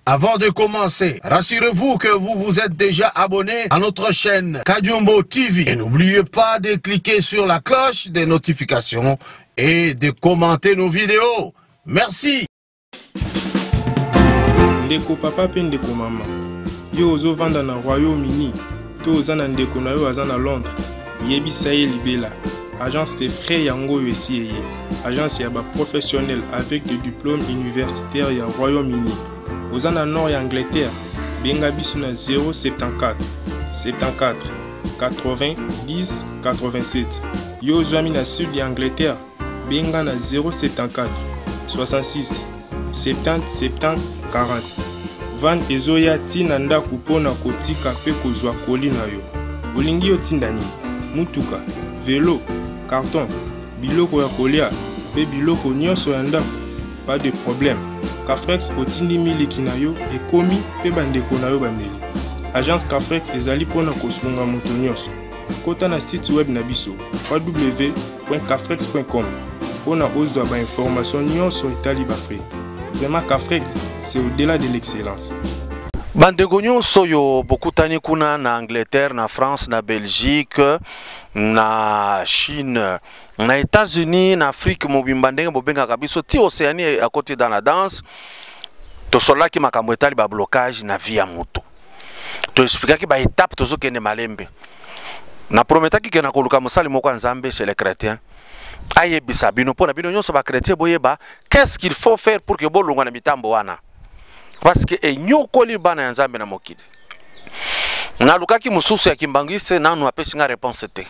Avant de commencer, rassurez-vous que vous vous êtes déjà abonné à notre chaîne Kadiombo TV. Et n'oubliez pas de cliquer sur la cloche des notifications et de commenter nos vidéos. Merci. Ndeko papa pe ndeko mama. Yo ozo vanda na Royaume-Uni. To oza na ndeko na yo aza na Londres. Yebisa ye libela. Agence de frais yango yo esi eye. Agence ya ba professionnel avec des diplômes universitaires ya Royaume-Uni. Oza na nord ya Angleterre. Benga biso na 074 74 80 10 87. Yo ozwami na sud ya Angleterre. Benga na 074 66 70 70 40. Van ezoya tina ndaku pona kotika pe kozwa koli na yo. Olingi yo tinda nini? Mutuka, vélo, carton, biloko ya kolia, pe biloko nyonso ya ndaku. Pas de problème. Cafrex otindi miliki na yo ekomi pe bandeko na yo bameli. Agence Cafrex ezali pona kosunga moto nyonso. Kota na site web na biso www.cafrex.com pona ozwa ba information nyonso etali ba frais. Vraiment Cafrex, c'est au-delà de l'excellence. Bandeko nyonso yo bokutani kuna na Angleterre, na France, na Belgique, na Chine, na États-Unis, na Afrique, mobimba ndenge bobenga kabiso ti Océanie à côté dans la danse. To solaki makambo etali ba blocage na vie ya moto. To expliquaki ba étape tozo kende malembe. Na prometaki ke na koluka mosali moko nzambe chez les chrétiens. Ayebisa bino pona bino nyonso ba chrétien boyeba qu'est-ce qu'il faut faire pour que bolongwa na mitambo wana. Parce que enyokoli bana ya nzambe na mokili. Na lukaki mususu ya kimbangiste nanu apesi nga réponse te.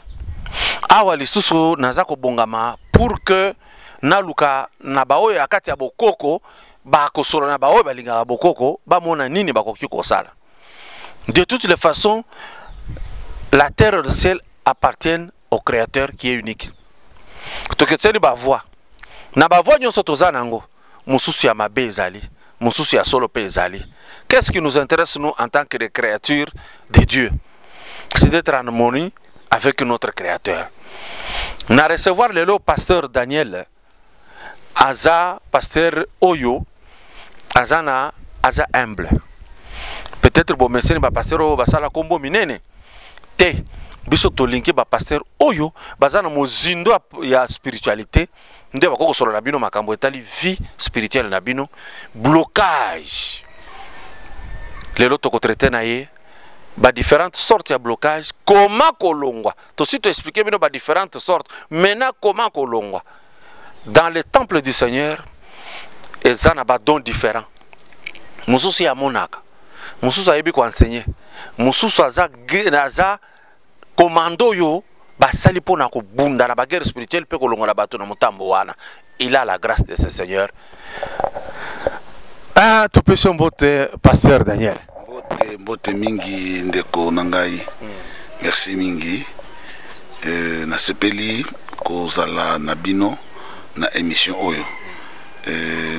Awa lisusu naza kobongama pour que na luka na baoyo akati ya bokoko ba kosolo na baoyo balinga bokoko ba mona nini bakoki kosala. De toutes les façons, la terre et le ciel appartiennent au Créateur qui est unique. Toketseli ba voix. Na ba voix nyonso toza nango. Mususu ya mabe ezali. Mususu ya solo pe ezali. Qu'est-ce qui nous intéresse nous en tant que des créatures de Dieu? C'est d'être en harmonie avec notre Créateur. Na recevoir le pasteur Daniel aza pasteur Oyo azana aza humble. Peut-être bo meseni ba pasteur Oyo basala kombo minene. Te biso tolinki ba pasteur Oyo bazana mozindo ya spiritualité. Nde bakoko solo na bino makambo etali vie spirituelle na bino blocage. Lelo toko traiter na ye ba différentes sortes de blocage comment kolongwa. To si to expliquer bino ba différentes sortes maintenant comment kolongwa. Dans le temple du Seigneur ezana ba dons différents. Mususu ya monaka. Mususu ayebi ko enseigner. Mususu aza commando yo basali pona ko bunda na baguerre spirituelle pe ko longola bato na mutambo wana. Il a la grâce de ce Seigneur. Ah, tu peux mbote pasteur Daniel. Mbote mingi ndeko nangai. Merci mingi. Na sepeli ko zala na bino na émission oyo.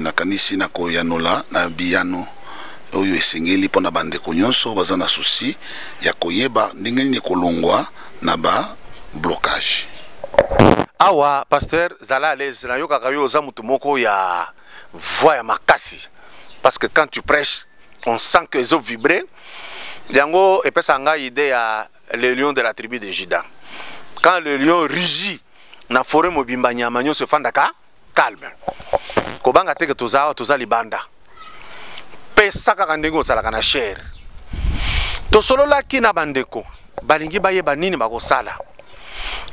Na kanisi na ko yanola na biyano oyo esengeli pona bandeko nyonso baza na souci ya koyeba ndenge nini kolongwa na ba blocage. Awa pasteur zala à l'aise na yoka kayo za mutu moko ya voix ya makasi, parce que quand tu prêches on sent que ils ont vibré. Yango epesa nga idée ya le lion de la tribu de Juda. Quand le lion rugit na forêt mobimba nyama nyonso fandaka calme. Kobanga teke toza libanda. Pesa kaka ndenge osalaka na cher. To solo la ki na bandeko balingi bayeba nini bakosala.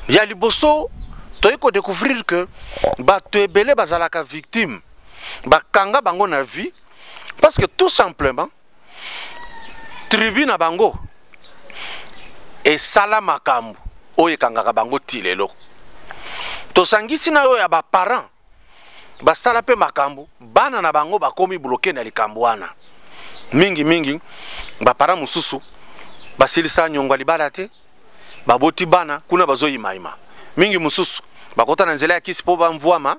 Ya liboso toyeko découvrir que bato ebele bazalaka victime bakanga bango na vie parce que tout simplement tribu na bango et sala makambu oyo kangaka bango tilelo. To sangisi na yo ya ba parents basala pe makambu bana na bango bakomi bloqué na likambo wana. Mingi ba parents mususu basilisa nyongwa libala te baboti bana kuna bazoyi maima. Mingi mususu bakota na nzela ya kisi po bamvwama,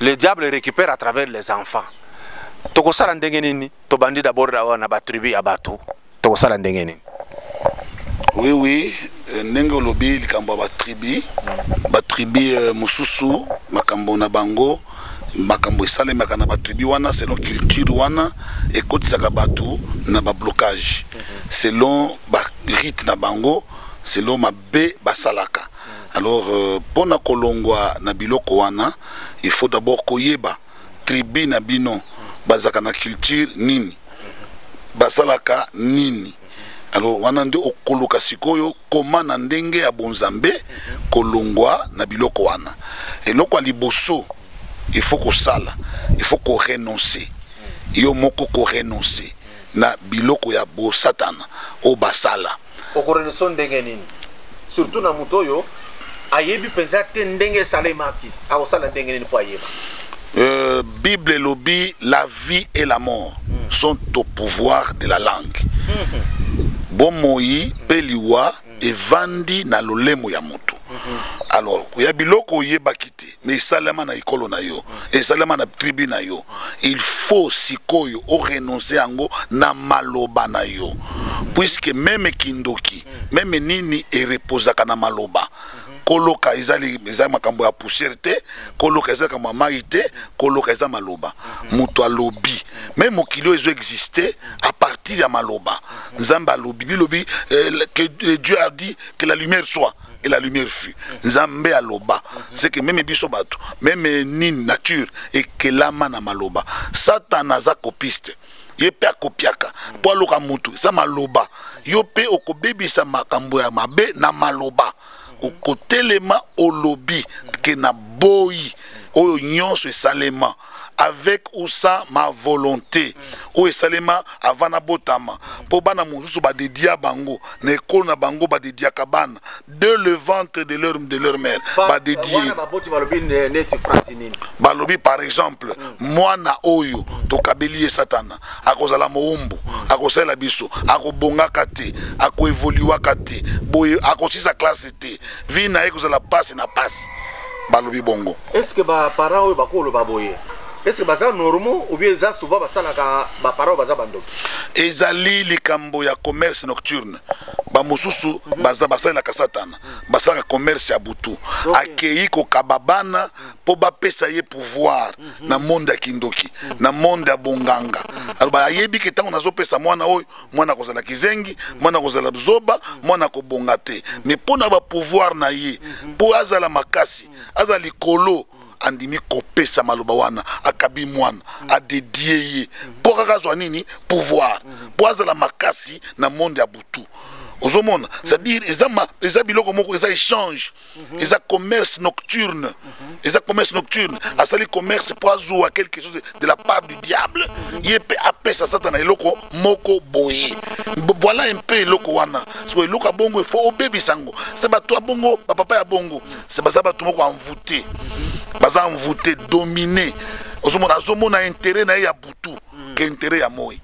le diable récupère à travers les enfants. Tokosala ndenge nini? To bandi d'abord na ba tribu ya bato. Tokosala ndenge nini? Oui, ndenge lobi likambo ba tribu mususu makambo na bango makambo esalemaka na batribu wana selon culture wana ekotisaka bato na bablocage selon barite na bango selon mabe basalaka. Alors pona kolongwa na biloko wana il faut d'abord koyeba tribu na bino bazaka na culture nini basalaka nini. Alors wana nde okoluka sikoyo koma na ndenge ya bonzambe kolongwa na biloko wana. Eloko liboso il faut qu'on sala, il faut qu'on renonce. Yo moko ko renoncer na biloko ya bo satana o basala. Okorenonce ndenge nini? Surtout na mutoyo ayebi pensa te ndenge salemaki. Akosala ndenge nini po ayeba? Bible lobi la vie et la mort sont au pouvoir de la langue. Bomoi peliwa evandi na lolemo ya mutu. Alors, il y a biloko yebaki te, mais salama na ikolo na yo, et salama na tribu na yo. Il faut sikoyo o renoncer ango na maloba na yo. Puisque même kindoki, même nini e reposaka na maloba. Koloka ezali makambo ya poussière te, koloka ezali kama mai te, koloka ezali maloba. Mutu alobi, même mokilo ezo exister à partir ya maloba. Nzamba lobi, bilobi que Dieu a dit que la lumière soit. Et la lumière fut. Nzambe aloba. C'est que même biso bato, même ni nature et que lama na maloba. Satan aza kopiste. Yepe akopiaka. Po aloka mutu, sa maloba. Yope okobebisa makambo ya mabe na maloba. Okotelema olobi ke na boyi. Oyo nyonso esalema. Avec ou sans ma volonté. Ou esalema avana botama. Po bana mususu ba dédia bango. Na ekolo na bango ba dédia kabana. De le ventre de leur mère. Ba dédié. Balobi par exemple. Mwana oyo. To kabeli satana. Akozala moumbu. Akosala biso. Akobonga kate. Ako evoluwa kate. Boye akosisa classe te. Vi na ekozala passe na passe. Balobi bongo. Est-ce que ba parents oyo bakolo baboye? Est-ce que baza normal ou bien ça souvent basalaka ba parents baza bandoki? Ezali likambo ya commerce nocturne. Ba mususu baza basala ka satana. Basala commerce ya butu. Akei ko kababana po ba pesa ye pouvoir na monde ya kindoki, na monde ya bonganga. Alors ba yebi ke tango nazo pesa mwana oyo, mwana kozala kizengi, mwana kozala zoba, mwana ko bongate. Mais pona ba pouvoir na ye, po azala makasi, azali kolo andimi kopesa maloba wana akabi mwana a dédié ye pour kazwa nini pouvoir pour azala makasi na monde ya butu ozomona c'est-à-dire eza biloko moko eza échange eza commerce nocturne asali commerce pour azwa quelque chose de la part du diable yepe apesa satana eloko moko boye. Voilà un peu eloko wana so eloko bongo il faut obébi sango c'est bato bongo papa ya bongo c'est bato moko envoûté baza envoûté dominé azomona intérêt na ya butu que intérêt ya moi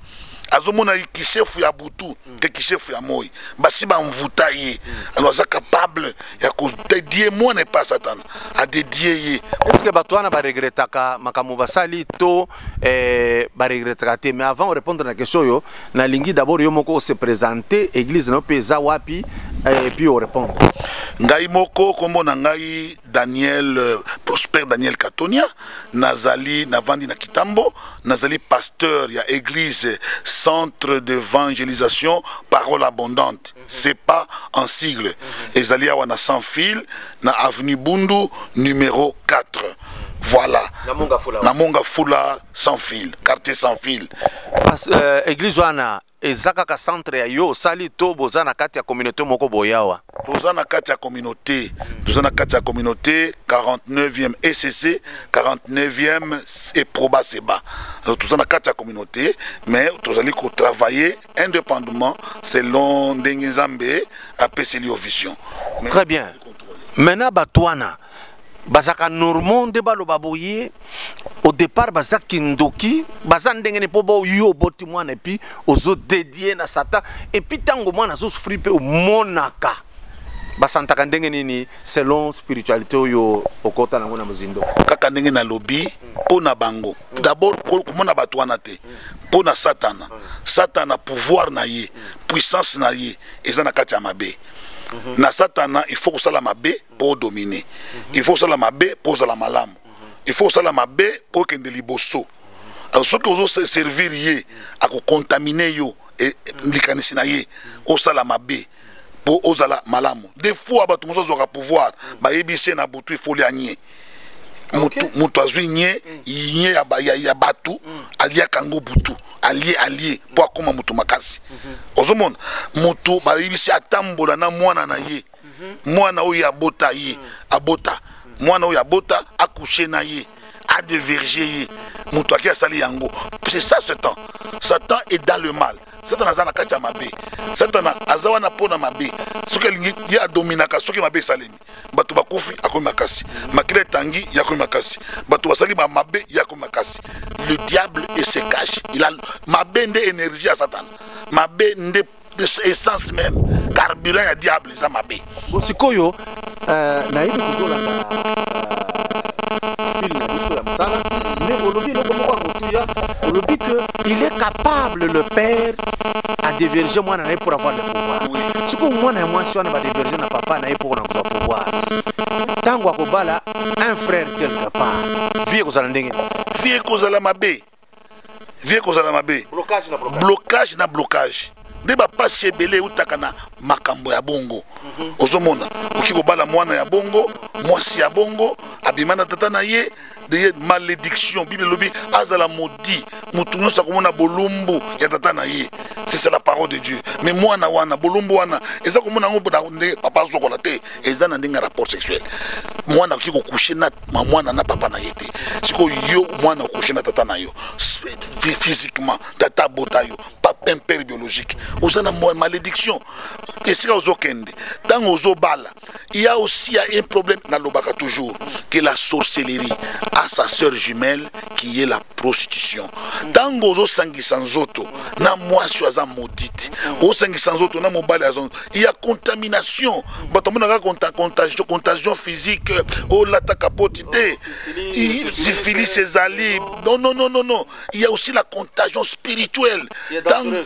azomona kishefu ya butu que kishefu ya moi basi ba envoûta ye alors ça capable ya ko dédier moi n'est pas Satan a dédier ye. Est-ce que bato wana ba regrettaka makambo basali to ba regrettaka te? Mais avant de répondre à la question yo na lingi d'abord yo moko se présenter église no peza wapi et puis on répond. Ngai moko kombo na ngai Daniel Prosper Daniel Katonia nazali navandi na Kitambo nazali pasteur ya église centre d'évangélisation parole abondante c'est pas en sigle ezali awa na sans fil na avenue Bundu numéro 4. Voilà. Na monga fula sans fil, quartier sans fil. Église wana ezaka ka centre ya yo sali to bozana kati ya communauté moko boyawa. Tozana kati ya communauté, 49e ECC, 49e et Proba Seba. Alors tozana kati ya communauté, mais tozali ko travailler indépendamment selon Ndengezambe apeseli vision. Très bien. Maintenant batwana bazaka normand de balo baboye au départ bazaki ndoki bazandengene po bo yo boti mwana epi ozo dédié na satan et puis tango mwana zo souffrir pe o monaka basantaka ndenge nini selon spiritualité oyo okota nango na mozindo kaka ndenge na lobi pona bango d'abord komona bato wana te pona satana pouvoir na ye puissance na ye eza na kati ya mabe. Na satana il faut que ça la mabe pour dominer. Il faut que ça la mabe pour la malamu. il faut ça la mabe pour que de liboso. Alors ce que vous servir yé à contaminer yo et likanisi na yé au sala mabe pour osala malamu. Des fois ba tout monde aura pouvoir ba yebise na butu il faut li anye. Mutu azwi nye nye ya batu alia kango butu allié pour akoma mutu makasi. Ozomona mutu ba yebise atambola na mwana na ye. Mwana oyo abota ye abota mwana oyo abota accoucher na ye a de verger mutu aki asali yango. C'est ça Satan. Satan est dans le mal. Satan azana kati ya mabe. Satan azawana pona mabe. Soki lingi ya dominaka soki mabe salemi. Batu bakufi akomi makasi. Makile tangi yakomi makasi. Batu basali ba mabe yakomi makasi. Le diable se cache. Il a mabe nde énergie à Satan. Mabe nde essence même carburant ya diable za mabe. Bosikoyo na hivi kuzola fil na biso ya msala mais olobi loko moko ngotuya olobi que il est capable le père à déverger moi na pour avoir le pouvoir. Siko mwana moi si on va déverger na papa na pour na kuza pouvoir. Tango akobala un frère quelque part. Vie ko zala ndenge. Vie ko zala mabe. Vie ko zala mabe. Blocage na blocage. Blocage na blocage. Deba pasi ebele utaka na makambo ya bongo. Ozomona okiko bala mwana ya bongo, mwasi ya bongo, abimana tata na ye, de malédiction. Bible lobi azala maudit, mutu nyonso akomona bolumbu ya tata na ye. C'est la parole de Dieu. Mais mwana wana bolumbu wana eza komona ngo nde papa zokola te, eza na ndinga rapport sexuel. Mwana okiko coucher na mwana na papa na ye te. Siko yo mwana coucher na tata na yo. Physiquement tata botayo. Un père biologique. Vous avez une malédiction. Et c'est Ozokende. Dans Ozobala, il y a aussi un problème dans l'Obaka toujours, qui est la sorcellerie à sa sœur jumelle, qui est la prostitution. Dans Ozo Sangi Sanzoto, na moi je suis maudite. Ozo Sangi Sanzoto, na mobile il y a contamination. Contagion physique. Oh la takapotité. Syphilis, césali. Non. Il y a aussi la contagion spirituelle.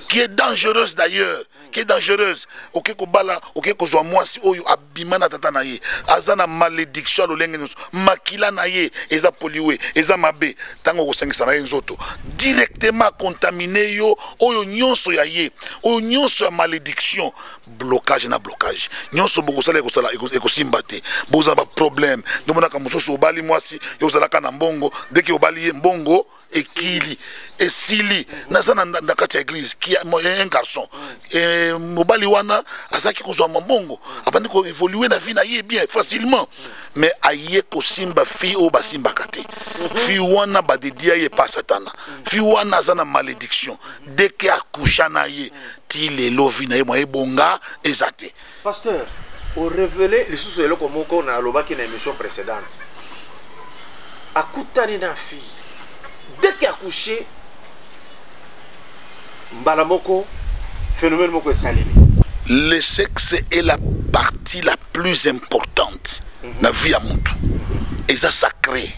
Qui est dangereuse d'ailleurs, qui est dangereuse. Ok kobala, ok kozwa mwasi oyo abimana tata na ye. Azana malédiction lolenge nyonso. Makila na ye eza poliwe, eza mabe. Tango kosengisa na ye nzoto. Directement contaminé yo oyo nyonso ya ye. Oyo nyonso ya malédiction. Blocage na blocage. Nyonso bokosala ekosimba te. Boza ba problème. Ndomona ka mososo obali mwasi yo zalaka na mbongo, dès que obali ye mbongo ekili esili nazana ndakati ya église qui a un garçon et mobali wana azaki kozwa mbongo abandi ko évoluer na vie na ye bien facilement mais aye ko simba fi o basimba kate fi wana badedia ye pa satana fi wana azana malédiction dès que akusha na ye ti le lovi na ye mo ebonga ezate. Pasteur, au révélé les sous eloko moko na lobaki na émission précédente akutani na fi dès qu'il a couché, Mbalamoko, phénomène moko salimi. Le sexe est la partie la plus importante de la vie à Moutou. Et ça sacré.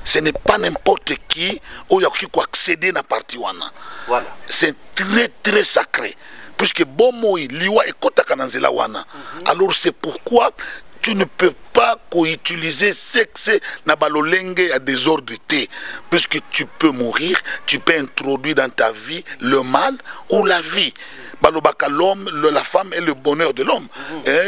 Ce n'est pas n'importe qui qui peut accéder à la partie wana. Voilà. C'est très très sacré. Puisque bon mot liwa et kota kananzela wana. Alors c'est pourquoi tu ne peux pas co-utiliser sexe na balolenge à désordre T, puisque tu peux mourir, tu peux introduire dans ta vie le mal ou la vie. Balobaka l'homme, la femme est le bonheur de l'homme.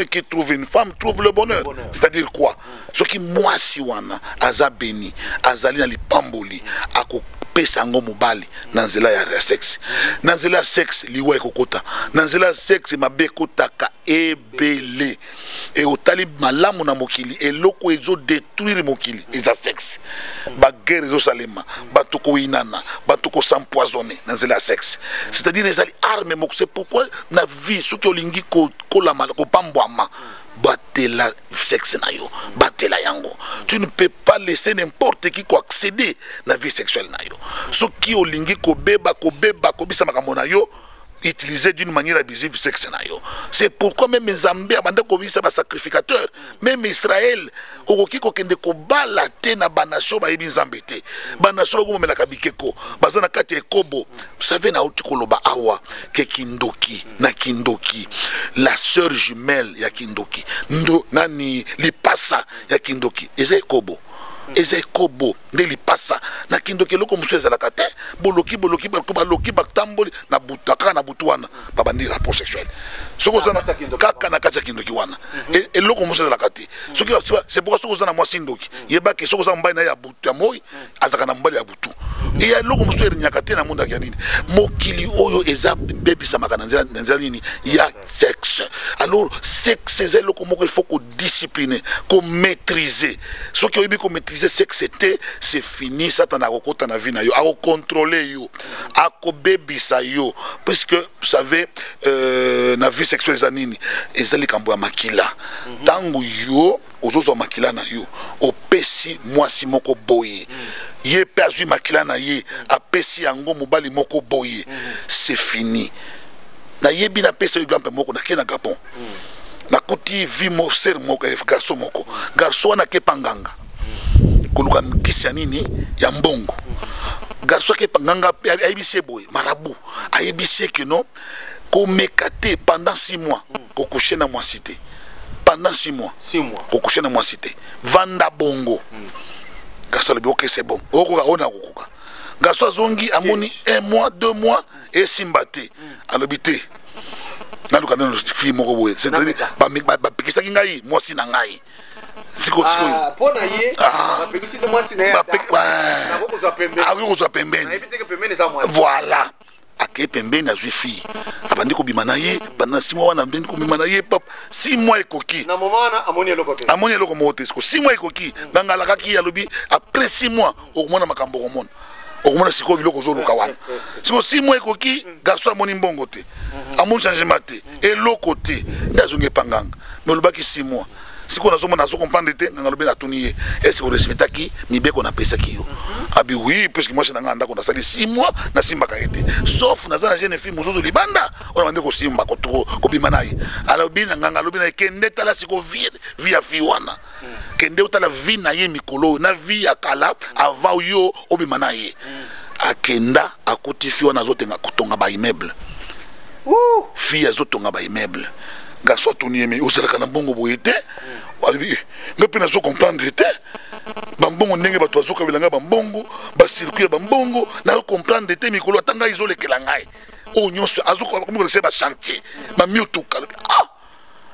Qui trouve une femme trouve le bonheur. C'est-à-dire quoi? Ce qui moi si wana aza béni, azali na lipamboli, ako pesango mobali nanzela ya sexe. Nanzela sexe liwa ekokota. Nanzela sexe mabe kotaka ebele. Et otali malamu na mokili eloko ezo détruire mokili eza sexe. Ba guerre ezo salema, bato ko inana, bato ko s'empoisonner nanzela sexe. C'est-à-dire les armes moko. C'est pourquoi na vie ceux qui olingi ko la mal ko pambwama batela sexe na yo, batela yango. Tu ne peux pas laisser n'importe qui accéder à la vie sexuelle na yo. Ceux qui olingi ko beba ko bisa makambo na yo utilisé d'une manière abusive le sexe na yo. C'est pourquoi même les Zambés abanda ko bisa ba sacrificateur, même Israël okoki ko kende ko bala te na banation ba yebi Nzambe te. Banation ko mela kabikeko, bazana kati ekobo. Vous savez na uti koloba awa ke kindoki na kindoki. La sœur jumelle ya kindoki. Ndo nani lipasa ya kindoki. Eza ekobo. eza ekobo nde lipasa na kindoki eloko mosusu ezalaka te boloki batamboli na kaka na butu wana babandi rapport sexuel soki oza kaka na kati ya kindoki wana eloko mosusu ezalaka te soki c'est pourquoi soki oza na mwasi ndoki yebaki soki oza mobali na ye ya butu ya moi azalaka na mobali ya butu eya eloko mosusu erinyaka te na mondaki ya nini mokili oyo eza bebisamaka na nzela nini ya sexe alors sexe eza eloko moko il faut kodiscipline komaîtriser soki oyebi komaîtriser sexe te c'est fini satana akokota na vie na yo akokontrole yo akobebisa yo puisque vous savez na vie sexuelle eza nini eza likambo ya makila ntango yo ozozwa makila na yo opesi mwasi moko boye ye mpe azwi makila na ye apesi yango mobali moko boye c'est fini nayebi napesa yo exemple moko nakei na Gabon nakuti vi ser moko garçon moko garçon wana akepa nganga koluka kisi ya nini ya mbongo garçon akepa nganga ayebisi ye boye marabu ayebisi ye ke non komeka te pendant 6 mois kokouche na mwasi te pendant 6 mois kokouche na mwasi te vanda bongo garçon alobi ok c'est bon okoka ona kokoka garçon azongi amoni 1 mois 2 mois esimba te alobi te naluka nano fille moko boye c'est-à-dire bapekisaki ngai mwasi na ngai pona ye bapekisi te mwasi na ye akokozwa pembeni voilà ake pembeni azwi fille abandi kobima na ye pendant 6 mois wana abandi kobima na ye papa 6 mois ekoki na moment wana amoni eloko moko te 6 mois ekoki bangalakaki alobi après 6 mois okomona makambo okomona okomona sikoyo biloko ozoluka wana sikoyo 6 mois ekoki garçon amoni mbongo te amoni changement te eloko te nde azongi epanganga me olobaki 6 mois sikoyo nazomona azokomprendre te nanga lobi natuni ye est-ce que orespectaki mibeko napesaki yo abi oui puisque mwasi na ngai ndako nasali 6 mois nasimbaka ye te sauf naza na jeune fille mosusu libanda oyo bande kosimba kobima na ye alobi na nganga alobi na ye kende tala sikoyo vi ya fille wana kende otala vi na ye mikolo na vi ya kala avant yo obima na ye akenda akuti fille wana azotenga kotonga ba immeuble fille azotonga ba immeuble garçon atuni ye me ozalaka na mbongo boye te alobi nga mpe nazo comprendre te bambongo ndenge bato bazokabela ngai bambongo basirkuit ya bambongo nazo comprendre te mikolo ata ngai ezolekela ngai oyo nyonso azokomisa bachantier bamiotuka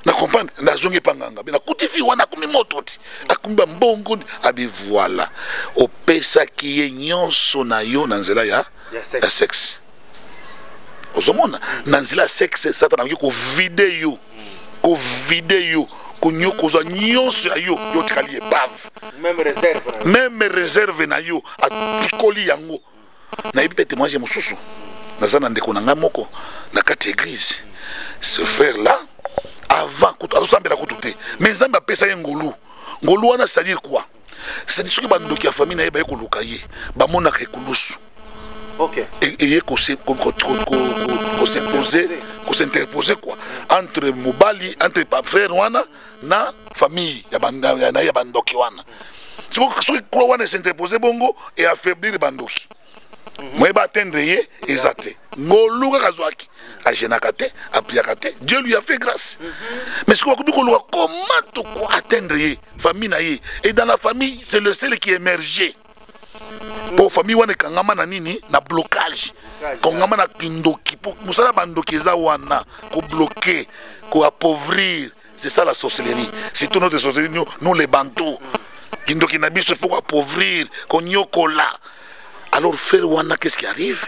na comprendre nazongi epanganga be nakuti fi wana akomi moto ti akomi bambongo abi voilà opesaki ye nyonso na yo na nzela ya sexe ozomona na nzela ya sexe satana akoki kovide yo konyokozwa nyonso ya yo yotikali epave même réserve na yo apikoli yango nayebi mpe témoignage mosusu naza na ndeko na ngai moko na kati ya église ce frère là avant azosambela kutu te mais nzambe apesa ye ngolu wana c'est-à-dire quoi c'est-à-dire soki bandoki ya famille na ye baye koluka ye bamonaka ekulusu eye s'interposer quoi entre mobali entre frère wana na famille ya bandoki wana soki kula wana s'interposer bongo et affaiblir bandoki moyeba atteindre ye eza te ngolu kaka azwaki agenaka te apriaka te Dieu lui a fait grâce mais soki bakomi koluka comment toko atteindre ye famille na ye et dans la famille c'est le seul qui émerge pour famille wana ekangama na nini na blocage kongama na kindoki mosala bandoki eza wana kobloquer koappauvrir c'est ça la sorcellerie surtout notre sorcellerie nous les bantous kindoki na biso faut appauvrir konyokola alors frère wana qu'est-ce qui arrive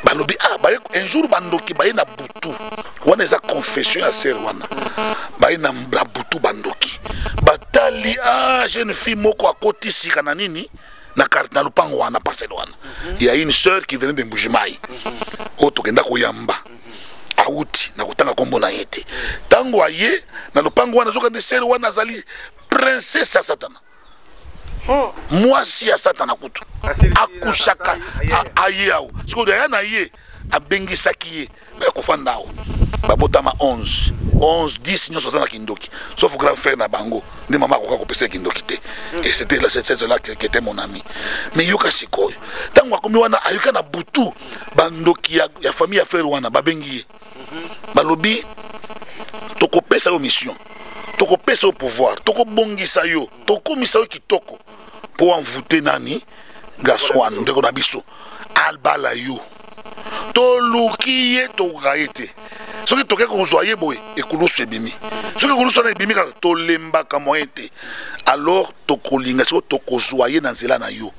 balobi un jour bandoki baye na butu wana eza confession ya sœur wana baye na butu bandoki batali jeune fille moko akoti sika na nini na lupango wana parcelle wana il y a une sœur qui venait de Mbujimai otokenda koyamba auti na kutanga kombo na yete tango aye na lupango wana zoka de sœur wana azali princesse ya satana mwasi ya satana kutu akushaka aye awo sikoyo ya na ye abengisaki ye bakofanda awo babotama 11 10 nyonso aza na kindoki sauf grand frère na bango nde mama akoka kopesa kindoki te et c'était là cette là qui était mon ami mais yoka sikoyo tango akomi wana ayoka na butu bandoki ya famille ya frère wana babengi ye balobi tokopesa yo mission tokopesa yo pouvoir tokobongisa yo tokomisa yo kitoko pour envoûter nani garçon wana ndeko na biso albala yo to lukiye to gaite soki toke ko zoyer boy ekulusu ebimi soki ekulusu na ebimi ka to lembaka moyete alors to kolinga so to ko zoyer na nzela na yo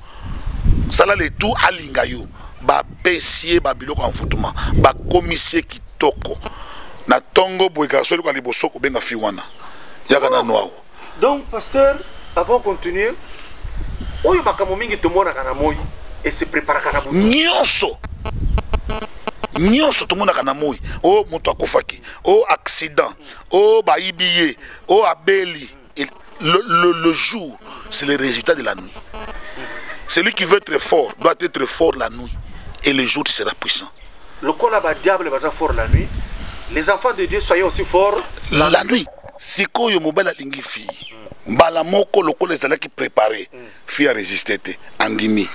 sala le tout alinga yo ba pesier ba biloko envoûtement ba commissaire kitoko na tongo boy garçon ko liboso ko benga fi wana yaka na noa. Donc pasteur, avant de continuer, oyo makambo mingi tomona kana moi et se prépare kana butu. Nyonso tomona kana moi. Oh moto akofaki, oh accident, oh baïbiye, oh abeli. Le jour, c'est le résultat de la nuit. Celui qui veut être fort doit être fort la nuit et le jour il sera puissant. Le corps là diable va fort la nuit. Les enfants de Dieu soyez aussi forts la nuit. Siko yo mobile lingi fi mbala moko lokolo ezalaki préparé fi a résister te andimi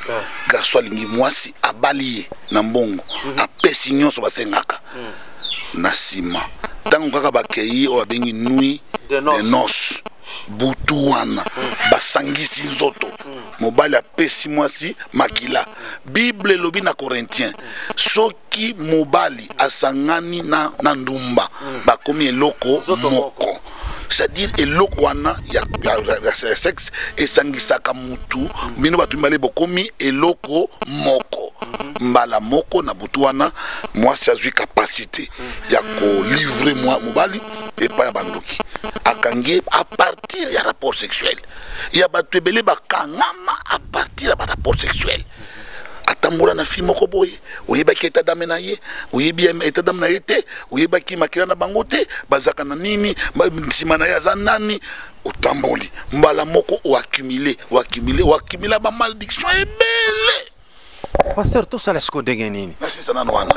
garçon lingi mwasi abali na mbongo apesi nyonso basengaka na sima tango kaka bakei o abengi nuit de noces butu wana basangisi nzoto mobile apesi mwasi makila Bible lobi na Corinthiens soki mobali asangani na ndumba bakomi eloko moko. C'est-à-dire eloko wana ya sexe esangisaka mutu bino batu mbale bokomi eloko moko mbala moko na butu wana mwasi azwi capacité ya ko livrer mobali epa ya bandoki akangi à partir ya rapport sexuel ya batu ebele bakangama à partir ya rapport sexuel atambola na fille moko boye oyebaki état d'âme na ye oyebi état d'âme na ye te oyebaki makila na bango te bazaka na nini nsima na ye aza nani otamboli mbala moko oaccumule ba malédiction ebele. Pasteur tout ça laisse ndenge nini na sisa nano wana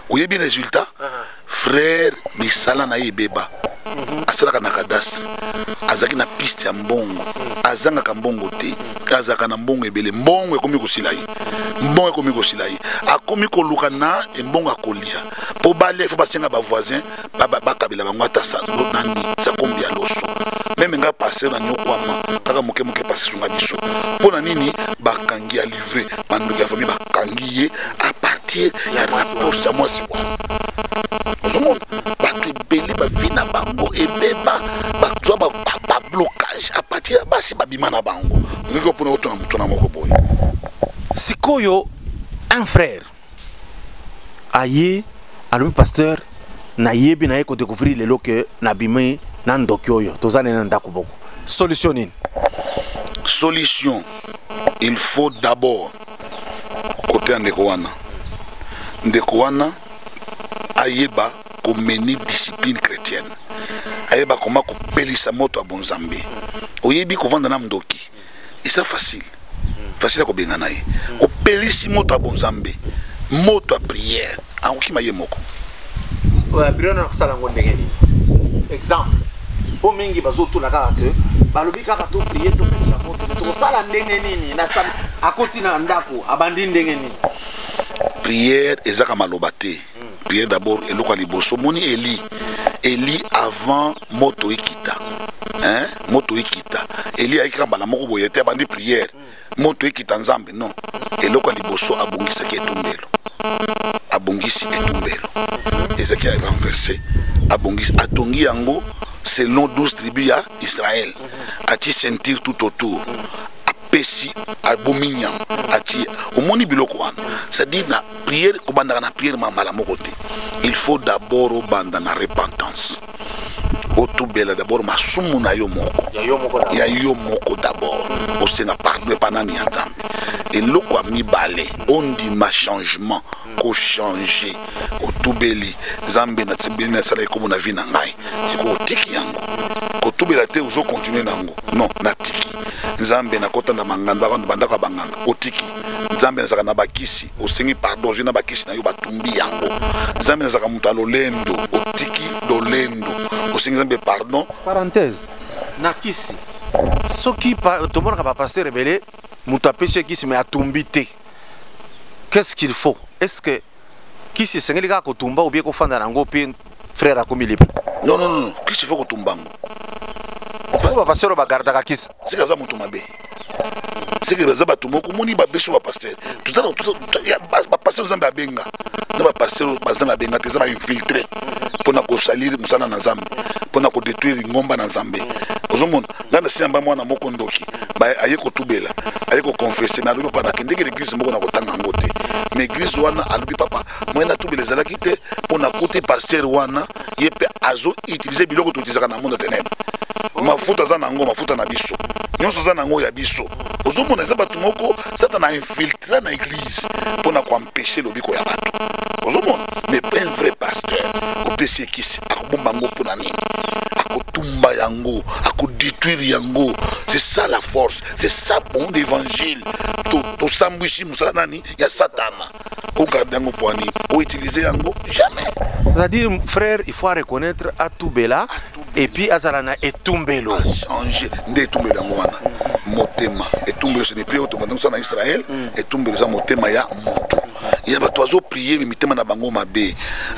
oyebi résultat frère misala na ye beba asalaka na cadastre azaki na piste ya mbongo azangaka mbongo te azaka na mbongo ebele mbongo ekomi kosila ye akomi koluka na mbongo akolia po bale fo basenga ba voisin bakabila bango ata nani sa kombi ya loso meme nga passer na nyokwama kaka moke passer sunga biso pona nini bakangi ya livrer banduka ya famille bakangi ye à partir ya rapport sa mwasi wa ozomona batu ebele bavina bango ebeba bazwa ba blocage à partir basi babima na bango ngiko pona otona mutu na moko boye. Sikoyo un frère aye alobi pasteur na yebi na ye ko découvrir lelo que na bimé na ndoki oyo tozane na ndako boko solution nini? Solution, il faut d'abord côté ndeko wana ayeba ko mener discipline chrétienne ayeba comment ko pelisa moto abonzambe oyebi ko vanda na mdoki et ça facile ko benga na ye o pelisi moto abonzambe moto a prière akoki maye moko ouais birona ko sala ngo ndenge ni exemple po mingi bazoto na kaka que balobi kaka to prier to pelisa moto to sala ndenge nini na sam akoti na ndako abandi ndenge nini prière ezaka maloba te prière d'abord eloko liboso moni Eli avant moto ekita Eli ayika mbala moko boye te abandi prière moto ekita nzambe non eloko liboso abongisaki etumbelo ezaki renversé abongisi atongi yango selon 12 tribus ya Israël ati sentir tout autour apesi abominya ati omoni biloko wana c'est-à-dire na prière kobandaka na prière mambala moko te il faut d'abord obanda na repentance otubela d'abord masumu na yo moko ya yo moko d'abord osenga pardon epanani ya nzambe eloko ya mibale ondima changement ko changer otubeli nzambe na tsibeli na sala ekomo na vie na ngai siko otiki yango kotubela te uzo continuer nango non na tiki nzambe na kota na manganda bandaka banganga otiki nzambe na saka na bakisi osengi pardon je na bakisi na yo batumbi yango nzambe na saka mutu alolendo otiki lolendo osengi nzambe pardon. Parenthèse na kisi soki tomona ka pasteur rebele mutu apesi kisi mais atumbi te qu'est-ce qu'il faut? Est-ce que kisi sengeli ka kotumba ou bien ko fanda nango pe frère akomi libre? Non kisi faut kotumba ngo faut pasteur ba garda ka kisi sika za mutu mabe c'est que les abattus moko moni ba beso ba pasteur tout ça ya ba pasteur zamba benga na ba pasteur bazana benga te za ba infiltrer pona ko salir musana na Nzambe pona ko détruire ngomba na Nzambe ozomona ngana siyamba mwana moko ndoki ba aye ko tubela aye ko confesser mais alubi papa ndenge l'église moko na kotanga ngote mais église wana alubi papa moyena tubela zalaki te pona côté pasteur wana yepe azo utiliser biloko to utiliser na monde ténèbre mafuta za nango mafuta na biso nyonso za nango ya biso ozomona za batu moko satana infiltrer na église pona ko empêcher lobiko ya bato ozomona mais pas un vrai pasteur opesi ekisi akobomba ngo pona nini akotumba yango akodétruire yango c'est ça la force c'est ça bon évangile to sambwishi musala nani ya satana au garder yango poani au utiliser yango jamais c'est-à-dire frère il faut reconnaître Atubela et puis azalana etumbelo changer nde etumbelo yango wana motema etumbelo ce n'est plus automatique ça na Israël etumbelo za motema ya moto il y a bato azo prier mais mitema na bango mabe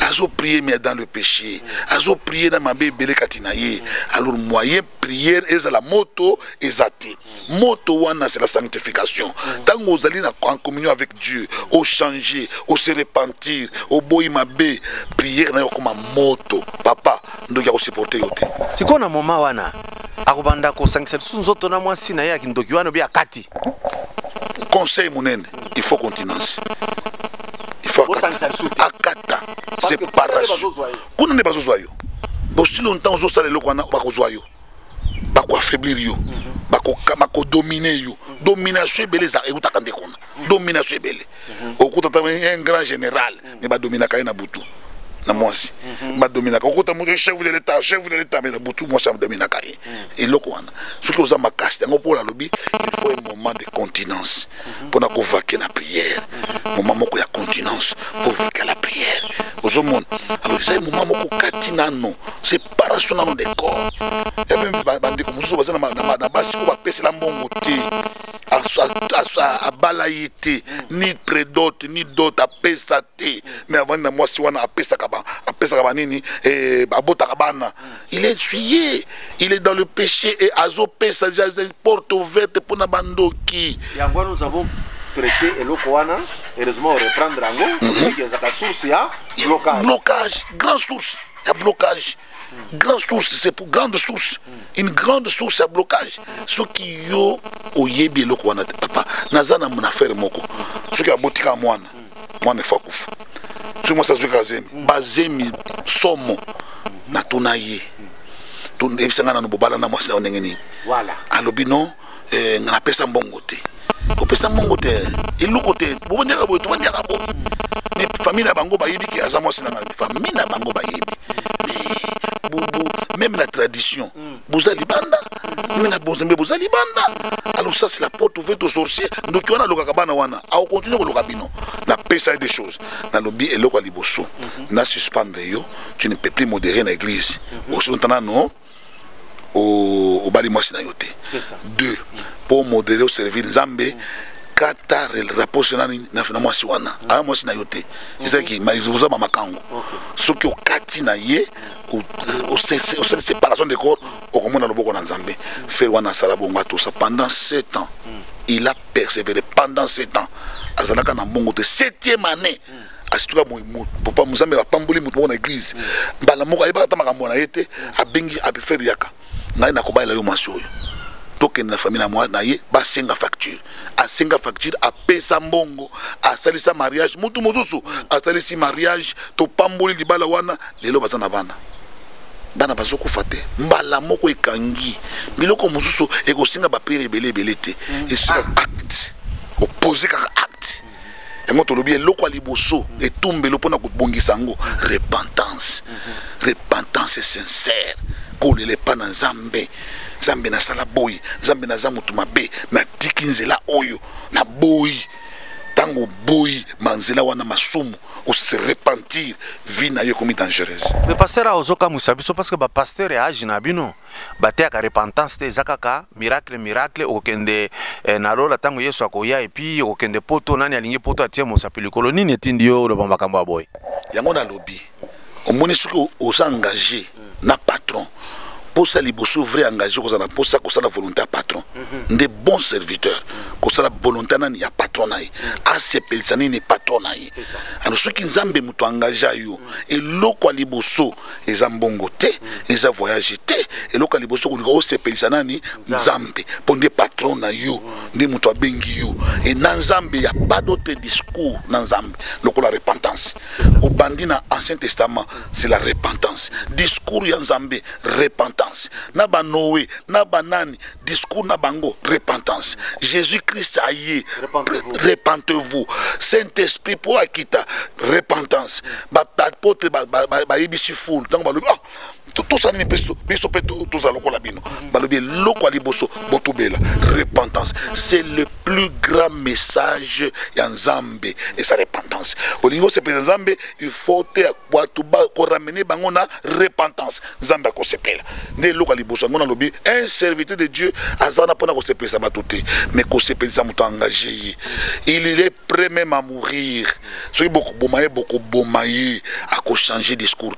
azo prier mais dans le péché azo prier na mabe belé katina ye alors moyen prière ezala moto ezate moto wana c'est la sanctification tant aux allez en communion avec Dieu au changer au se repentir au boy mabe prière na yo comme moto papa ndo ya ko supporter yote sikona moma wana akubanda ko sanctifier nzoto na mwasi na yaki ndoki wana bi akati conseil monene il faut continence il faut akata séparation kuna ne bazo zoyo bosi longtemps ozo sala eloko wana bako zoyo bako affaiblir yo bako dominer yo domination ebele za ekutaka nde kuna domination ebele okuta un grand général ne ba domina ka na butu na mwasi ba domina ka okuta mo chef de l'état mais na butu moi ça domina ka eloko wana soki oza makasi yango pour la lobby il faut un moment de continence pour na ko vaquer na prière moment moko ya continence pour vaquer la prière ozomona alors c'est moment moko katina non séparation dans des corps et même bandi ko mususu bazana na basi ko ba pesela mbongo te a balaïté ni prédote ni dot a pesate mais avant na mwasi wana a pesaka ba nini et abota kabana il est essuyé il est dans le péché et azo pesa déjà une porte ouverte pour na bandoki yango nous avons traité eloko wana heureusement reprendre yango que za source ya blocage grand source ya blocage grande source c'est pour grande source une grande source à blocage ce qui yo oyebi eloko wana papa nazana mon affaire moko ce qui a botika mwana faut kufa ce moi ça se kazemi bazemi somo na tonaye ton ebisanga na bobala na mwasi na ndenge nini voilà alobi non ngana pesa mbongo te ko pesa mbongo te eloko te bobonyaka boye to banyaka boye mais famille na bango bayebi ki aza mwasi na famille na bango bayebi même la tradition bozali banda même na bozembe bozali banda alors ça c'est la porte ouverte aux sorciers donc on a le kabana wana a continuer ko loka bino na pesa des choses na lobby et loko liboso na suspendre yo tu ne peux plus modérer na église au temps non au bali mwasi na yote c'est ça deux pour modérer au servir Nzambe kata rapport nani na mwasi wana a mwasi na yote ezaki maizoza makango soki okati na ye au séparation des corps au commun dans le boko na Nzambe faire wana sala bonga tout ça pendant 7 ans il a persévéré pendant 7 ans azalaka na bongo te 7e année asituka papa Nzambe va pamboli mutu na église mbala moko ayeba ta makambo na yete abengi abifere yaka ngai na kobaila yo mwasi oyo toke na famille na moi na ye ba senga facture a pesa mbongo a salisa mariage mutu mozusu a salisi mariage to pamboli libala wana lelo bazana bana bazoko fate mbala moko ekangi biloko mozusu ekosinga ba priere belé te et sur acte opposé ka acte et moi tolobi eloko liboso etumbelo pona kobongisa ngo repentance sincère kolele pa na Nzambe na sala boy Nzambe na za mutu mabe na tikinzela oyo na boy tango boy manzela wana masumu au se repentir vie na yo comme dangereuse mais pasteur a ozoka musabiso parce que ba pasteur ya ajina bino batea ka repentance te zakaka miracle okende na lola tango Yesu akoya et puis okende poto nani alingi poto atie mosapeli koloni netindi yo lo bamba kamba boy yango na lobby omoni suko osa engagé na patron posa liboso vrai engagé ko za na posa ko sala volonté à patron des bons serviteurs ko sala volonté nani ya patron nayi a sepelisa nini patron nayi alors ceux qui nzambe muto engagé yo et loko liboso eza mbongo te eza voyage te et loko liboso ko sepelisa nani nzambe pondé patron na yo ndi muto abengi yo et na nzambe ya pas d'autre discours na nzambe loko la repentance au bandi na ancien testament c'est la repentance discours ya nzambe repentance na ba Noé na banani discours na bango repentance Jésus-Christ aye repentez-vous Saint-Esprit pour akita repentance ba apôtre ba yebisi foule donc ba tout ça n'est pas tout ça lokola bino balobi loko liboso botubela repentance c'est le plus grand message ya nzambe et sa repentance olingo se pe nzambe il faut te watu ba ko ramener bango na repentance nzambe ko sepela ne loko liboso ngona lobi un serviteur de Dieu azana pona ko sepela batuté mais ko sepela muto engagé il est prêt même à mourir so beaucoup bomaye à ko changer discours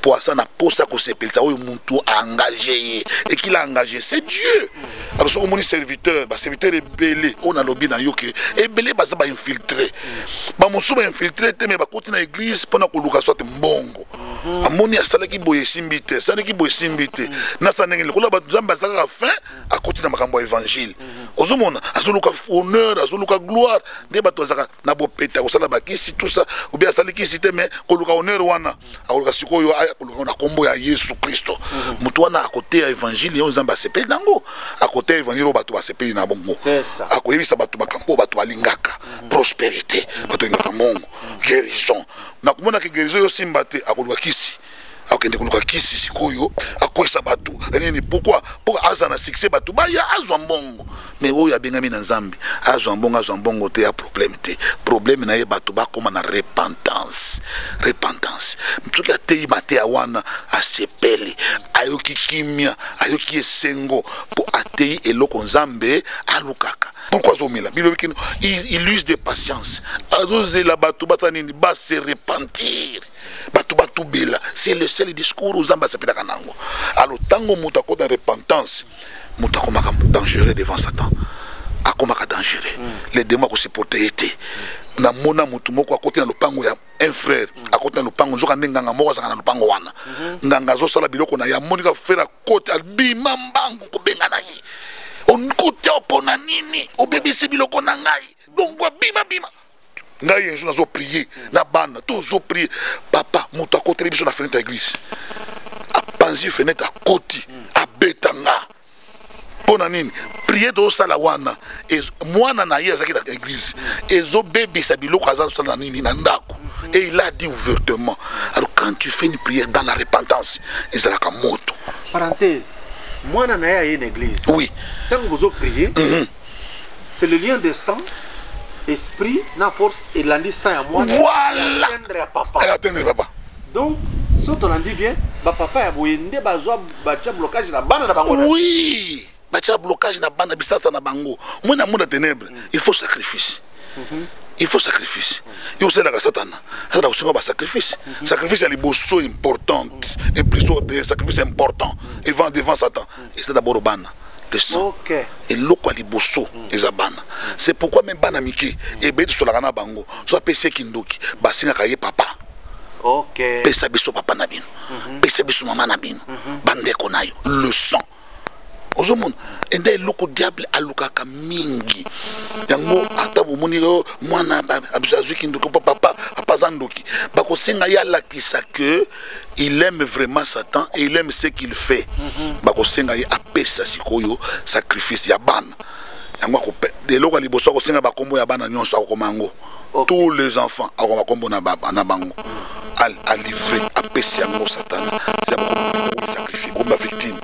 pour ça na posa ko sepelisa oyo muntu engagé et qu'il a engagé c'est Dieu alors ce mon serviteur ba serviteur ebelé on a lobby na yoke ebelé ba za ba infiltrer ba mosu ba infiltrer te mais ba koti na église pona ko luka soit mbongo amoni asala ki boye simbite sala ki boye simbite na sanenge lokola ba nzamba saka fin a koti na makambo évangile ozomona azoluka honneur azoluka gloire nde bato azaka na bopeta ko sala bakisi tout ça ou bien asali ki cité mais ko luka honneur wana akoluka sikoyo na kombo ya Yesu Kristo mutu wana à côté ya évangile yo nzamba sepeli nango à côté ya évangile bato ba sepeli na bongo c'est ça akoyebisa bato makambo bato alingaka prospérité bato ngaka mongo guérison na kumona ke guérison yo simbate akoluka kisi akende koluka kisi sikoyo akwesa bato nini pourquoi pour azana succès bato ba ya azwa mbongo mais oyo abengami na nzambe azwa mbongo te ya problème na ye bato ba koma na repentance mtuki atei mate awana asepeli ayoki kimia ayoki esengo po atei eloko nzambe alukaka pourquoi zomela bilobikino il use de patience azozela bato batanini ba se repentir bato bela c'est le seul discours aux ambassadeurs kanango alors tango muta ko dans repentance muta ko makam dangereux devant Satan akomaka dangereux les démons ko supporter été na mona mutu moko akote na lopango ya un frère akote na lopango nzoka ndenganga moko saka na lopango wana nganga zo sala biloko na ya monika frère akote albima mbangu ko bengana yi on kote opona nini obebisi biloko na ngai donc bima ngai un jour nazo prier na bana toujours prier papa mutu akote biso na fenêtre église a panzi fenêtre à côté a betanga pona nini prier do sala wana et mwana na ye azaki na église ezo bebisa biloko azana sala nini na ndako et il a dit ouvertement alors quand tu fais une prière dans la repentance ezalaka moto parenthèse mwana na ye une église oui tant que vous priez c'est le lien de sang esprit na force et lundi sang à moi voilà atteindre papa donc si on en dit bien ba papa ya boyende bazwa batia blocage na bana na bango oui batia blocage na bana bisasa na bango mona mona ténèbres il faut sacrifice il faut sacrifice yo c'est la satana ça doit ba sacrifice sacrifice est liboso importante un prison de sacrifice important devant Satan et c'est d'abord bana le sang et loko liboso ezabana c'est pourquoi même bana miki et beto sur la kana bango soit pc kindoki basinga kaye papa pesa biso papa na bino pesa biso mama na bino bandeko nayo le sang ozomona ende loko diable alukaka mingi yango ata bomoni mwana abisazu kindoki papa apazandoki bakosenga yala kisa que il aime vraiment Satan et il aime ce qu'il fait bakosenga ye apesa sikoyo sacrifice ya bana yango ko de loko liboso kosenga bakombo ya bana nyonso akomango tous les enfants akoma kombo na baba na bango à livrer apesa yango Satan c'est beaucoup sacrifice comme victime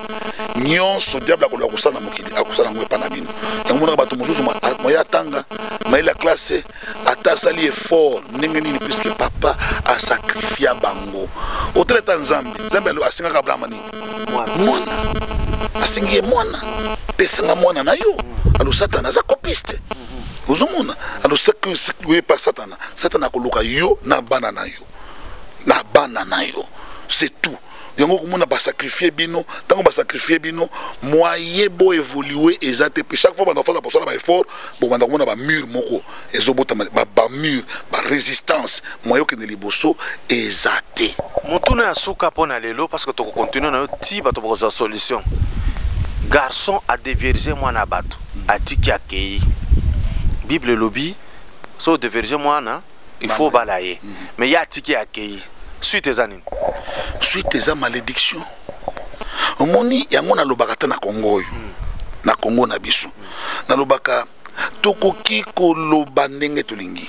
nyonso diable akoloka kosala mokili akosala ngo epa na bino yango mona bato mosusu moya tanga maila classe ata sali effort ndenge nini puisque papa a sacrifié bango oteleta nzambe asingaka Abraham nini mwana asingie mwana pesanga mwana na yo alo Satan aza copiste ozomona alo sekwe pa Satan akoloka yo na bana na yo c'est tout yango komona ba sacrifier bino tango ba sacrifier bino moyen bo évoluer ezate puis chaque fois ba faire pour ça ba effort bo banda komona ba mur moko ezobota ba mur ba résistance moyen que de liboso ezate mutuna ya suka pona lelo parce que to continuer na ti ba to boza solution garçon a déverger mwana bato atiki akei Bible lobby so déverger mwana il faut balayer mais ya atiki akei suite ezanine suite eza malédiction omoni yango na lobaka ta na Congo na Congo na biso na lobaka tokoki koloba ndenge tolingi.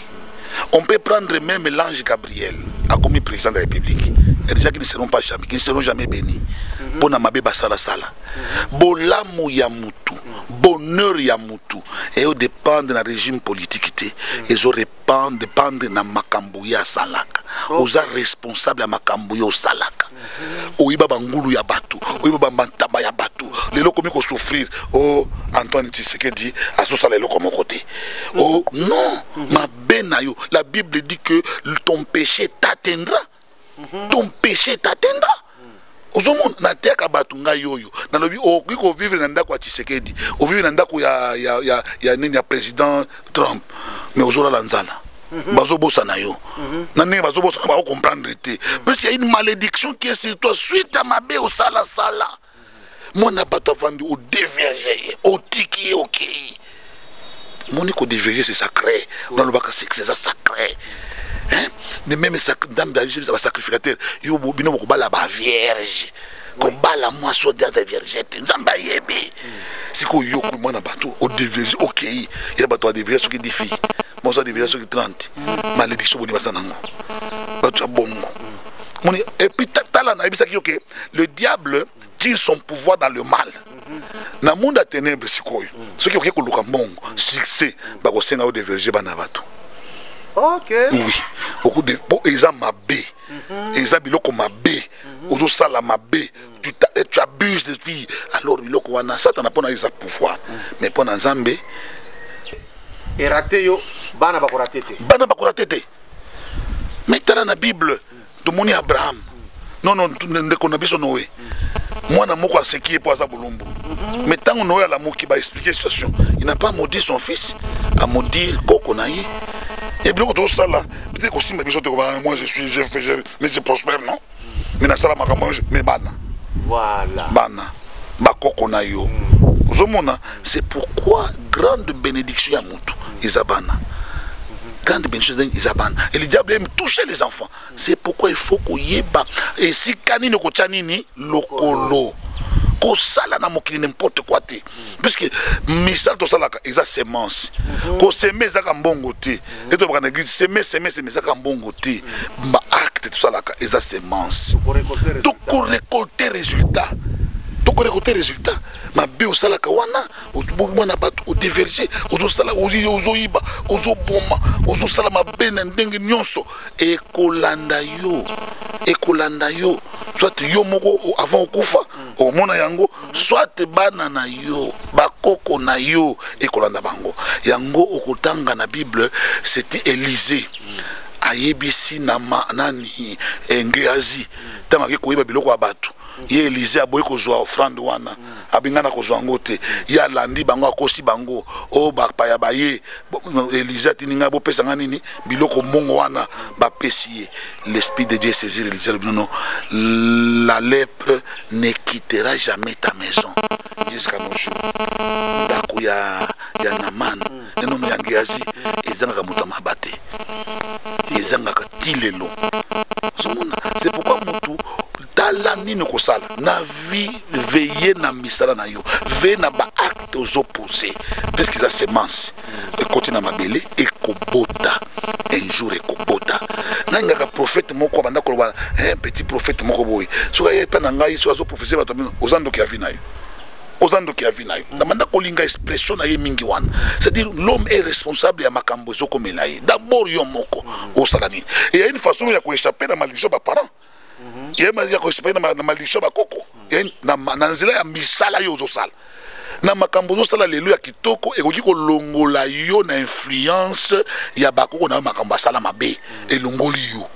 On peut prendre même l'ange Gabriel a commis président de la République. Et déjà qu'ils ne seront pas jamais, qu'ils ne seront jamais bénis. Bona mabe basala sala. Bolamu ya mutu, bonheur ya mutu. Et au dépendre de la régime politique, ils ont dépendre na makambu ya salaka. Oza responsable à makambu ya salaka. Oiba bangulu ya batu, oiba bambantaba ya batu. Les locaux ko souffrir. Oh Antoine Tshisekedi a sous salaire comme côté. Oh non, ma benayo. La Bible dit que ton péché t'atteindra. Ton péché t'atteindra. Ozomon na teka batunga yoyo. Na lobi o kiko vivre na ndako ya Tshisekedi. O vivre na ndako ya nini ya président Trump. Mais ozola lanzala. Bazo bossa na yo. Na nini bazo bossa ba comprendre te. Parce qu'il y a une malédiction qui est sur toi suite à ma bé au sala. Moi na bato vendu au déverger, au tiki OK. Mon ko déverger c'est sacré. Dans le bac c'est sacré. Hein? Mais même dame d'Algérie va sacrificateur, yo bino ko bala ba vierge. Ko bala moi so de vierge, nzamba yebi. Siko yo ko mona bato au déverger OK. Il y a bato à déverger ce qui dit fille. Moi ça déverger ce qui 30. Malédiction boni basa nango. Bato bongo. Et puis tala na ebisa ki OK. Le diable tire son pouvoir dans le mal. Na monde à ténèbres sikoyo. Ce qui OK ko luka mbongo, succès ba ko senga au déverger bana bato. OK. Oui. Beaucoup de exemple mabé. Exemple biloko mabé. Ozo sala mabé. Tu abuses des filles. Alors biloko wana Satan n'a pas na pouvoir. Mais pour Nzambe et raté yo bana ba ko raté te. Bana ba ko raté te. Mais tala na Bible de moni Abraham. Non ne connais biso Noé. Moi na moko aseki pour ça bolombo. Mais tant Noé a la mot qui va expliquer la situation, il n'a pas maudit son fils, à maudire Kokonaï. Et bien, ça là, peut-être que moi je prospère, non? Mais dans ça là, mais bana. Voilà. Bana. Bakoko na yo. C'est pourquoi grande bénédiction à Moutou, Isabana. Grande bénédiction Isabana. Et le diable aime toucher les enfants. C'est pourquoi il faut qu'on y ait. Et si Kanini Kochanini, Lokolo. Kosala na mokili n'importe quoi te parce que misal to sala eza semence ko semer za mbongo te et to bana église semer za mbongo te ba acte to sala eza semence to ko récolter résultat ma be osala ka wana obomana bato o diverger ozo sala ozo iba ozo boma ozo sala ma be na ndenge nyonso e kolanda yo soit yo moko avant okufa o mona yango soit bana na yo bakoko na yo e kolanda bango yango okotanga na Bible c'était Élisée ayebisi na nani Géhazi tanga ke koyeba biloko ya bato ye Élisée aboyi kozwa offrande wana abingana kozwa ngo te ya landi bango akosi bango o bapaya baye Élisée tininga bo pesa nini biloko mongo wana bapesi l'esprit de Dieu saisir Élisée non la lèpre ne quittera jamais ta maison jusqu'à nos jours ndako ya Naman neno ya Géhazi ezanga mutama bate ezanga tilelo c'est pourquoi mutu tala nini kosala na vie veiller na misala na yo veiller na ba acte aux opposés parce que ça semence et continue na mabele et kobota un jour et kobota nanga ka prophète moko banda koloba un petit prophète moko boy soka ye pa ngai so azo prophétie bato ozando ki avina yo na manda kolinga expression na ye mingi wana c'est-à-dire l'homme est responsable ya makambo zo komela ye d'abord yo moko osalani et il y a une façon ya ko échapper na malédiction ba parents il y a na malédiction ba koko na nzela ya misala yo zo sala na makambo zo sala lelo ya kitoko e koki ko longola yo na influence ya bakoko na makambo sala mabe e longoli yo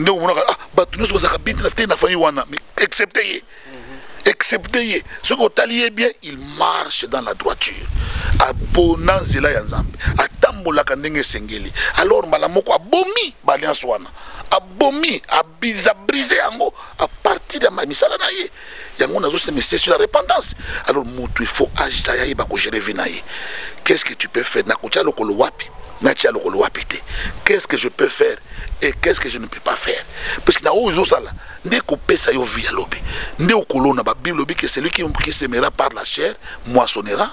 nde omonaka bato nyonso bazalaka bien te na famille wana mais excepté ye ce qu'on t'allie bien il marche dans la droiture abona nzela ya nzambe atambolaka ndenge esengeli alors mbala moko abomi baliance wana abomi abiza brisé yango à partir de misala na ye yango nazo se message sur la repentance alors mutu il faut agir ya ba ko gérer vie na ye qu'est-ce que tu peux faire na ko tia lokolo wapi na tia lokolo wapi te qu'est-ce que je peux faire et qu'est-ce que je ne peux pas faire parce que na ozo sala ndé ko pesa yo vie ya lobe ndé okolona ba bible lobi que celui qui s'aimera par la chair moissonnera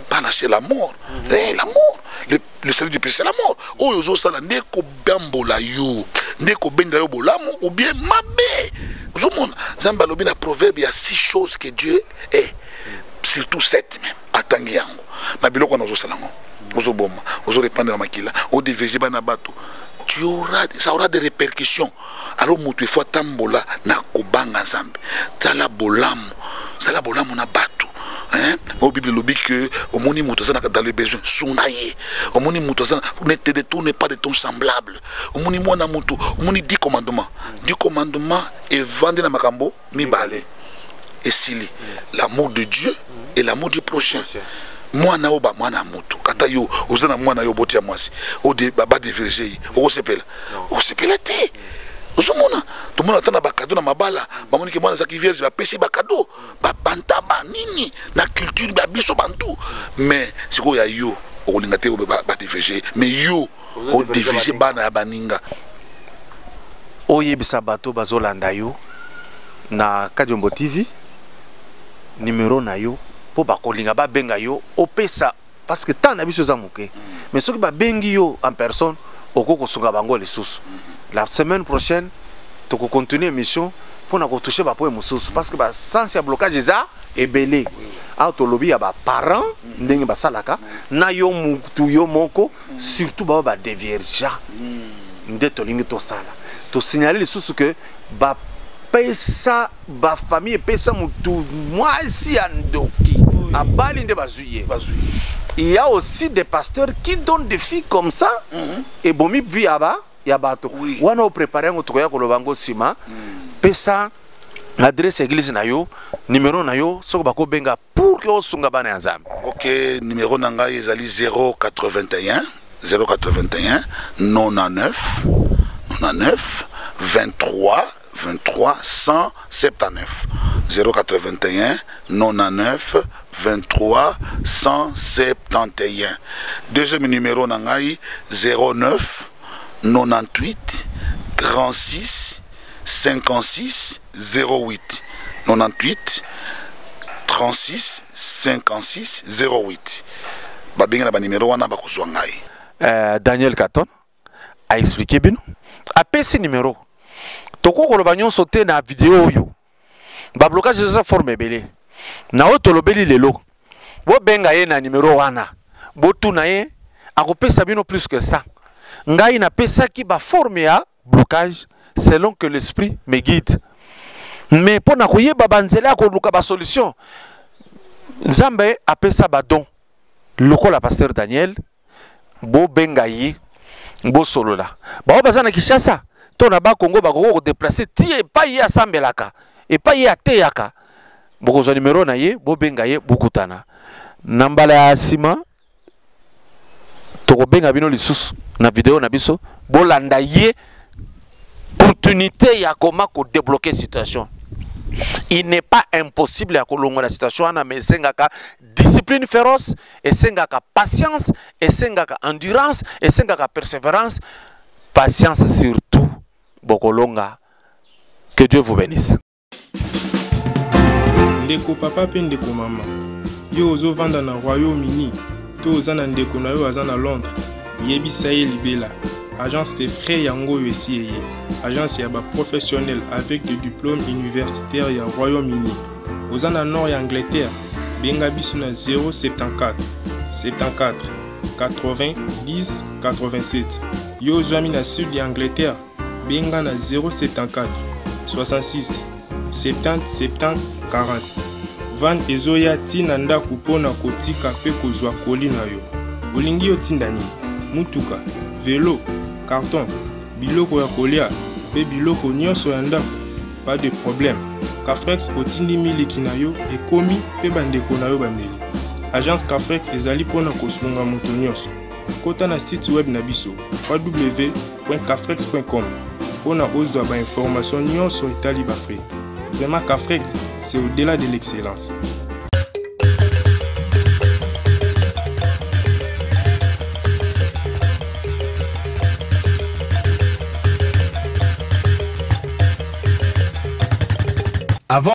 par la chair la mort la mort le salut du péché c'est la mort ozo sala ndé ko bambola yo ndé ko benga yo bolamu ou bien mabe zomona zamba lobi na proverbe il y a 6 choses que Dieu est surtout 7 même atangi yango na biloko na ozo sala ngo ozo boma ozo répandre na makila o diverger bana bato ça aura des répercussions. Alors, il faut tambola na kobanga nzambe. Tala bolamu na batu. Hein? Au Bible lobi que au moni mutozana dans les besoins sungaye. Au moni mutozana ne te détourne pas de ton semblable. Au moni mona mutu, au moni 10 commandements. 10 commandements et vendre na makambo mibale. Et sili l'amour de Dieu et l'amour du prochain. Mwana oba mwana mutu kata yo ozana mwana yo botia mwasi o de baba de verger o sepela te ozomona to mona tana ba cadeau na mabala ba moni ke mwana za ki vierge ba pesi ba cadeau ba banta ba nini na culture ba biso bantu mais siko ya yo o linga te ba de verger mais yo o de verger bana ya baninga oyebisa bato bazolanda yo na Kadiombo TV numéro na yo po bakolinga ba benga yo opesa parce que tant na biso za muke mais soki ba bengi yo en personne okoko sunga bango lisusu la semaine prochaine toko continuer émission pour na ko toucher ba po mususu parce que ba sens ya blocage za ebele auto lobby ya ba parents ndenge ba salaka na yo mutu yo moko surtout ba dévierge ndeto lingi to sala to signaler lisusu que ba pesa ba famille pesa mutu mwasi andoki abali nde bazuye. Il y a aussi des pasteurs qui donnent des filles comme ça et bomi vi aba ya bato wana o préparer ngo tokoya ko lobango sima pesa adresse église na yo numéro na yo soko bako benga pour que osunga bana nzambe. OK, numéro na ngai ezali 081 99 23 179 081 99 23 171. Deuxième numéro nangai 09 98 36 56 08 98 36 56 08. Babinga na ba numéro wana bakozwa ngai. Daniel Katon a expliqué bino a pesi numéro toko koloba nyonso te na vidéo yo ba blocage de sa forme belé na otolobeli lelo bo benga ye na numéro wana bo tuna ye akopesa bino plus que ça ngai na pesa ki ba forme ya blocage selon que l'esprit me guide mais pona koyeba banzela ko luka ba solution nzambe apesa ba don lokola pasteur Daniel bo benga ye bo solola ba bazana Kinshasa to na ba Congo ba ko déplacer tie pa ye asambelaka et pas y a teyaka boko zo numéro na ye bo benga ye bokutana nambala ya sima toko benga bino lisusu na vidéo na biso bolanda ye opportunité ya koma ko débloquer situation. Il n'est pas impossible à kolongo la situation na mais sengaka discipline féroce et sengaka patience et sengaka endurance et sengaka persévérance, patience surtout bokolonga. Que Dieu vous bénisse. Ndeko papa pe ndeko mama yo ozo vanda na Royaume-Uni to oza na ndeko na yo aza na Londres yebisa ye libela agence de frais yango esi agence ya ba professionnel avec des diplômes universitaires ya Royaume-Uni oza na nord ya Angleterre benga biso na 074 74 80 10 87 yo ozwami na sud ya Angleterre benga na 074 66 70 70 40 van ezoya tina ndako mpona kotika mpe kozwa koli na yo olingi otinda nini mutuka velo carton biloko ya kolia pe biloko nyonso ya ndako. Pas de problème. Cafrex otindi miliki na yo ekomi pe bandeko na yo bameli. Agence Cafrex ezali pona kosunga moto nyonso. Kota na site web na biso www.cafrex.com pona ozwa ba information nyonso etali ba frais. Vraiment Cafrex, c'est au-delà de l'excellence.